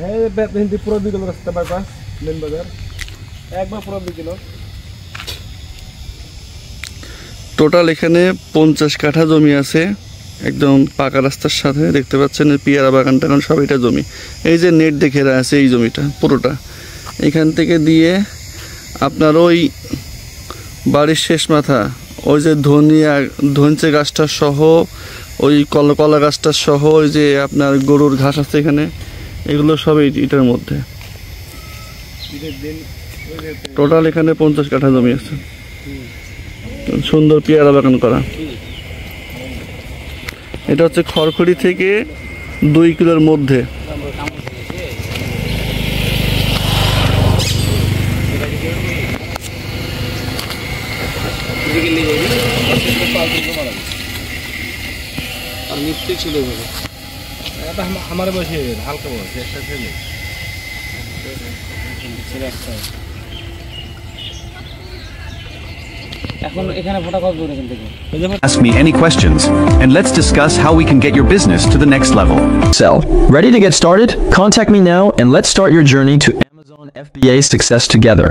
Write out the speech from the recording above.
हिंदी पूरा 2 किलो रास्ता bypass main बाजार একবার পুরো 2 কিলো টোটাল এখানে 50 কাঠা জমি আছে একদম পাকা রাস্তার সাথে দেখতে পাচ্ছেন পিয়ারা বাগানটা কারণ সব এটা জমি এই যে নেট দেখে আছে এই জমিটা পুরোটা এখান থেকে দিয়ে আপনার ওই বাড়ির শেষ মাথা ওই যে ধনচে গাছটা সহ ওই কলা গাছটা সহ ওই যে আপনার গরুর ঘাস আছে এখানে এগুলো সব এটার মধ্যে টোটাল এখানে 50 কাঠা জমি আছে সুন্দর পেয়ারা বাগান করা এটা হচ্ছে খড়খড়ি থেকে 2 কিলোর মধ্যে আর মিষ্টি ছিল এভাবে এটা আমার বসে হালকা বসে একটা ছেলে Ask me any questions, and let's discuss how we can get your business to the next level. Sell. Ready to get started? Contact me now and let's start your journey to Amazon FBA success together.